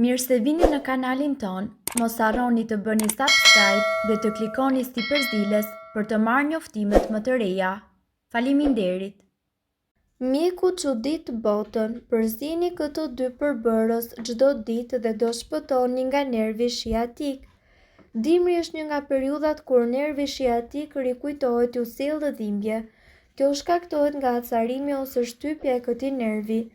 Mirë se vini në kanalin ton, mos harroni të bëni subscribe dhe të klikoni si përzieles për të marrë njoftimet më të reja. Faleminderit! Mjeku çudit botën, përzini këto dy përbërës çdo ditë dhe do shpëtoni nga nervi shiatik. Dimri është një nga periudhat kur nervi shiatik rikujtohet u sjellë dhimbje. Kjo shkaktohet nga acarimi ose shtypja e këtij nervi.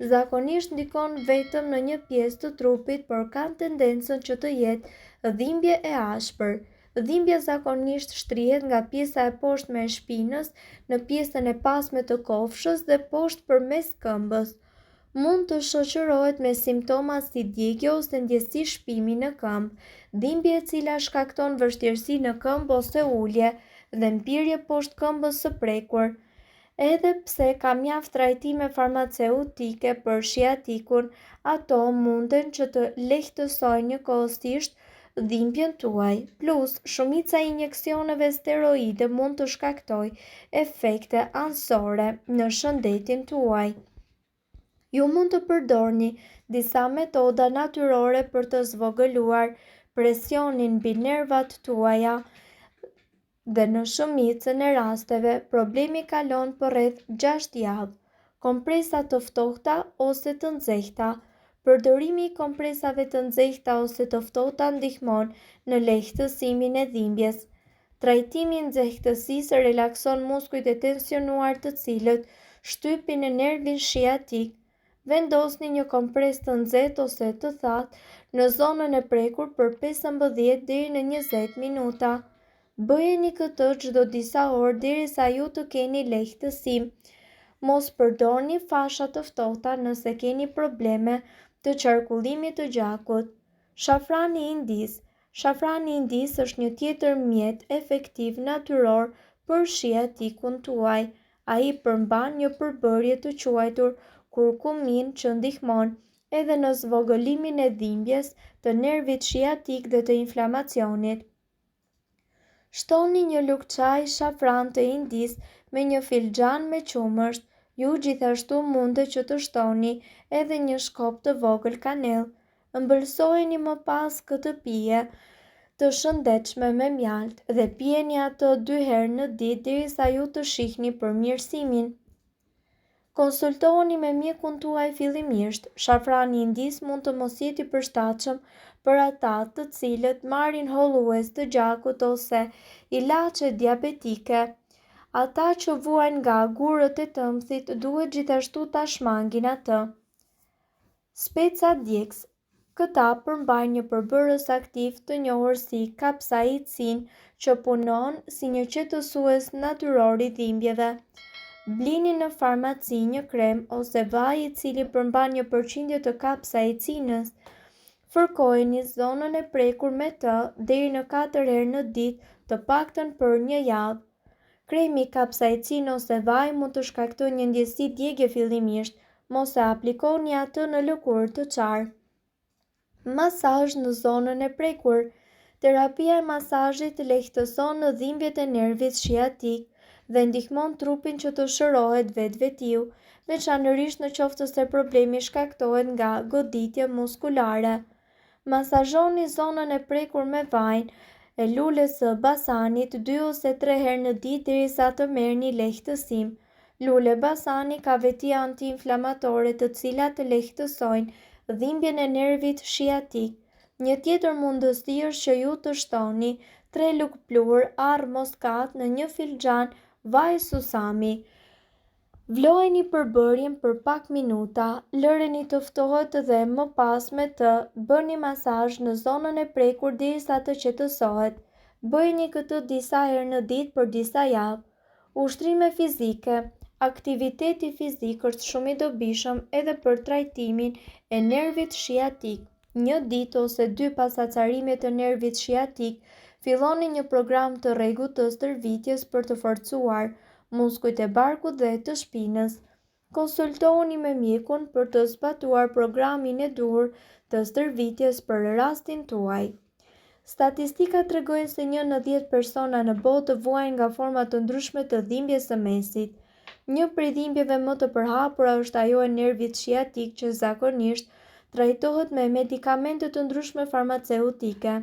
Zakonisht ndikon vetëm në një pjesë të trupit, por kanë tendencën që të jetë dhimbje e ashpër. Dhimbja zakonisht shtrihet nga pjesa e poshtme e shpinës në pjesën e pasme të kofshës dhe poshtë përmes këmbës. Mund të shoqërohet me simptoma si djegje ose ndjesi shpimi në këmbë, dhimbje e cila shkakton vështirësi në këmbë ose ulje dhe mpirje poshtë këmbës së prekur. Edhe pse ka mjaft trajtime farmaceutike për shiatikun, ato munden që të lehtësojnë njëkohësisht dhimbjen tuaj. Plus, shumica e injeksioneve steroide mund të shkaktojë efekte anësore në shëndetin tuaj. Ju mund të përdorni disa metoda natyrore për të zvogëluar presionin mbi nervat tuaja, dhe në shumicën e rasteve problemi kalon për rreth 6 javë. Kompresa të ftohta ose të nxehta. Përdorimi i kompresave të nxehta ose të ftohta ndihmon në lehtësimin e dhimbjes. Trajtimi i nxehtësisë relakson muskujt e tensionuar të cilët shtypin në nervin shiatik. Vendosni një kompres të nxehtë ose të thatë në zonën e prekur për 15 deri në 20 minuta. Bëjeni këtë çdo disa orë derisa ju të keni lehtësim. Mos përdorni fasha të ftohta nëse keni probleme të qarkullimit të gjakut. Shafrani indis. Shafrani indis është një tjetër mjet efektiv natyror për shiatikun tuaj. Ai përmban një përbërje të quajtur kurkumin që ndihmon edhe në zvogëlimin e dhimbjes të nervit shiatik dhe të inflamacionit. Shtoni një lugë çaji shafran të indis me një filxhan me qumësht. Ju gjithashtu mundet që të shtoni edhe një shkop të vogël kanell. Ëmbëlsojeni më pas këtë pije të shëndetshme me mjalt dhe pijeni atë 2 herë në ditë derisa ju të shihni përmirësimin. Konsultohuni me mjekun tuaj fillimisht. Shafrani indis mund të mos jetë i përshtatshëm për ata të cilët marrin hollues të gjakut ose ilaçe diabetike. Ata që vuajnë nga gurët e tëmthit duhet gjithashtu ta shmangin atë. Speca djegës. Këta përmbajnë një përbërës aktiv të njohur si kapsaicin që punon si një qetësues natyror i dhimbjeve. Blini në farmaci një krem ose vaj i cili përmban një përqindje të kapsaicinës. Fërkojeni zonën e prekur me të deri në 4 herë në ditë, të paktën për 1 javë. Kremi kapsaicin ose vaj mund të shkaktojë një ndjesi djegje fillimisht, mos e aplikoni atë në lëkurë të qarë. Masazh në zonën e prekur. Terapia e masazhit lehtëson në dhimbjet e nervit shiatik dhe ndihmon trupin që të shërohet vetvetiu, veçanërisht në qoftë se problemi shkaktohet nga goditje muskulare. Masazhoni zonën e prekur me vajin e lules së basanit 2 ose 3 herë në ditë derisa të merrni lehtësim. Lule basani ka veti anti-inflamatore të cilat të lehtësojnë dhimbjen e nervit shiatik. Një tjetër mundësi është që ju të shtoni 3 lugë pluhur arr moskat në një filxhan vaj susami. Vlojeni përbërjen për pak minuta, lëreni të ftohet dhe më pas me të bëni masazh në zonën e prekur derisa të qetësohet. Bëjeni këtë disa herë në ditë për disa javë. Ushtrime fizike. Aktiviteti fizik është shumë i dobishëm edhe për trajtimin e nervit shiatik. 1 ditë ose 2 pas acarimit të nervit shiatik, filloni një program të rregullt të stërvitjes për të forcuar muskujt e barkut dhe të shpinës. Konsultohuni me mjekun për të zbatuar programin e duhur të stërvitjes për rastin tuaj. Statistikat tregojnë se 1 në 10 persona në botë vuajnë nga forma të ndryshme të dhimbjes së mesit. Një prej dhimbjeve më të përhapura është ajo e nervit shiatik që zakonisht trajtohet me medikamente të ndryshme farmaceutike.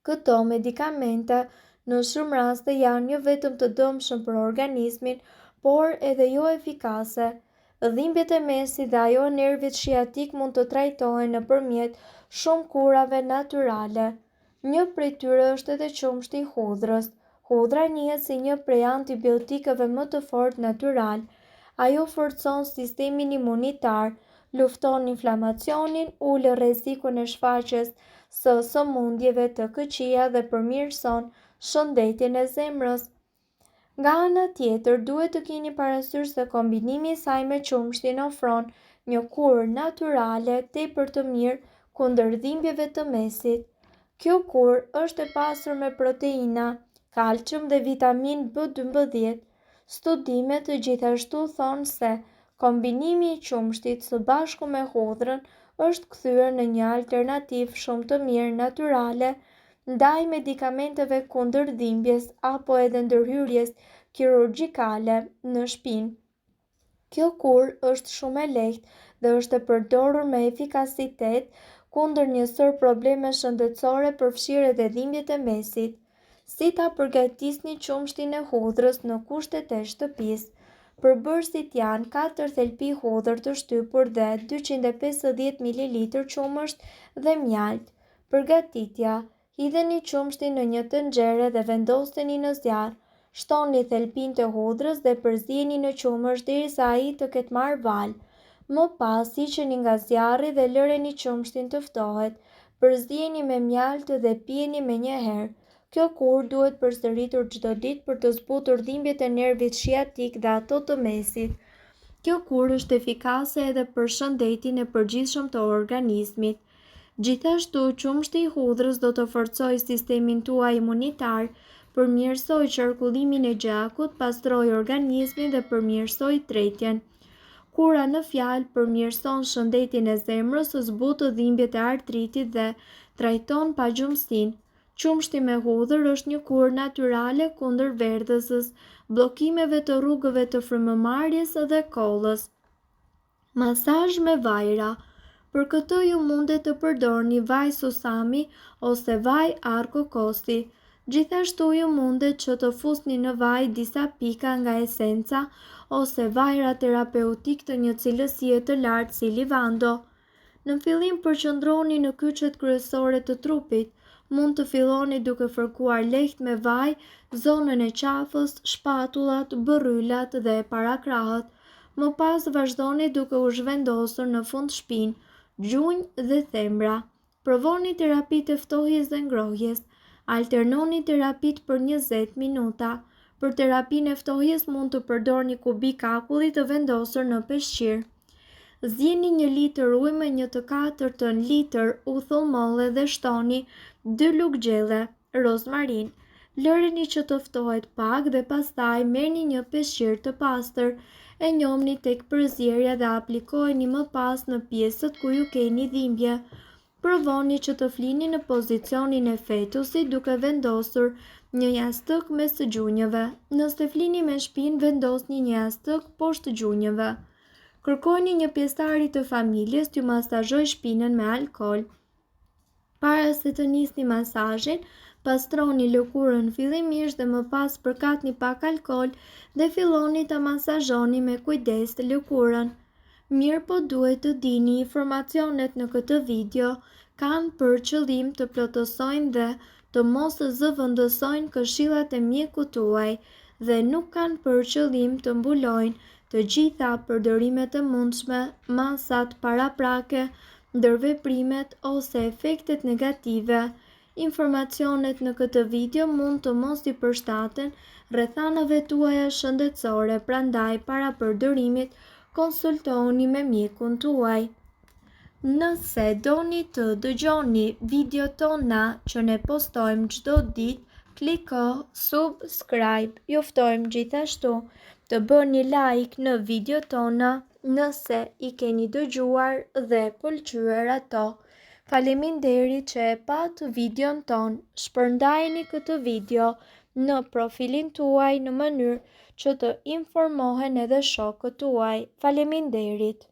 Këto medikamente në shumë raste janë jo vetëm të dëmshëm për organizmin, por edhe jo efikase. Dhimbjet e mesit dhe ajo e nervit shiatik mund të trajtohen nëpërmjet shumë kurave natyrale. Një prej tyre është edhe qumshti i hudhrës. Hudhra njihet si një prej antibiotikëve më të fortë natyral. Ajo forcon sistemin imunitar, lufton inflamacionin, ulë rrezikun e shfaqjes së sëmundjeve të këqija dhe përmirëson shëndetjen e zemrës. Nga ana tjetër, duhet të keni parasysh se kombinimi i saj me qumshtin ofron një kurë natyrale tepër të mirë kundër dhimbjeve të mesit. Kjo kurë është e pasur me proteina, kalcium dhe vitaminë B12. Studimet gjithashtu thonë se kombinimi i qumshtit së bashku me hudhrën është kthyer në një alternativë shumë të mirë natyrale ndaj medikamenteve kundër dhimbjes apo edhe ndërhyrjes kirurgjikale në shpinë. Kjo kurë është shumë e lehtë dhe është e përdorur me efikasitet kundër njësër probleme shëndetësore, përfshirë edhe dhimbjet e mesit. Si ta përgatisni qumshtin e hudhrës në kushtet e shtëpisë? Përbërësit janë 4 thelpi hudhër të shtypur dhe 250 ml qumësht dhe mjalt. Përgatitja: hidheni qumshtin në një tenxhere dhe vendoseni në zjarr. Shtoni thelpinë të hudhrës dhe përzieni në qumësht derisa ai të ketë marrë val. Më pas hiqeni nga zjarri dhe lëreni qumshtin të ftohet. Përzieni me mjalt dhe pijeni menjëherë. Kjo kurë duhet përsëritur çdo ditë për të zbutur dhimbjet e nervit shiatik dhe ato të mesit. Kjo kurë është efikase edhe për shëndetin e përgjithshëm të organizmit. Gjithashtu, qumshti i hudhrës do të forcojë sistemin tuaj imunitar, përmirësoj qarkullimin e gjakut, pastroj organizmin dhe përmirësoj tretjen. Kura në fjalë përmirëson shëndetin e zemrës, zbutë dhimbjet e artritit dhe trajton pagjumsinë. Qumshti me hudhër është një kurë natyrale kundër verdhësës, bllokimeve të rrugëve të frymëmarrjes dhe kollës. Masazh me vajra. Për këtë ju mundet të përdorni vaj susami ose vaj arkokosi. Gjithashtu ju mundet që të fusni në vaj disa pika nga esenca ose vajra terapeutik të një cilësie të lartë si livando. Në fillim përqendroni në kyçet kryesore të trupit. Mund të filloni duke fërkuar lehtë me vaj zonën e qafës, shpatullat, bërryllat dhe parakrahët. Më pas vazhdoni duke u zhvendosur në fund shpinë, gjunjë dhe thembra. Provoni terapitë e ftohjes dhe ngrohjes. Alternoni terapitë për 20 minuta. Për terapinë e ftohjes mund të përdorni kubik akulli të vendosur në peshqir. Zjeni 1 litër ujë me 1/4 litër uthull molle dhe shtoni 2 lugë gjelle rozmarin. Lëreni që të ftohet pak dhe pastaj merrni një peshqir të pastër, e njomni tek përzierja dhe aplikojeni më pas në pjesët ku ju keni dhimbje. Provoni që të flini në pozicionin e fetusit duke vendosur një jastëk mes gjunjëve. Nëse flini me shpinë, vendosni një jastëk poshtë gjunjëve. Kërkoni një pjesëtari të familjes t'ju masazhojë shpinën me alkool. Para se të nisni masazhin, pastroni lëkurën fillimisht dhe më pas përkatni pak alkool dhe filloni ta masazhoni me kujdes lëkurën. Mirë po duhet të dini, informacionet në këtë video kanë për qëllim të plotësojnë dhe të mos zëvendësojnë këshillat e mjekut tuaj dhe nuk kanë për qëllim të mbulojnë të gjitha përdorimet e mundshme, masat paraprake, ndërveprimet ose efektet negative. Informacionet në këtë video mund të mos i përshtaten rrethanave tuaja shëndetësore, prandaj para përdorimit konsultohuni me mjekun tuaj. Nëse doni të dëgjoni videot tona që ne postojmë çdo ditë, kliko subscribe. Ju ftojmë gjithashtu të bëni like në videot tona nëse i keni dëgjuar dhe pëlqyer ato. Faleminderit që e pat videon ton. Shpërndajeni këtë video në profilin tuaj në mënyrë që të informohen edhe shokët tuaj. Faleminderit.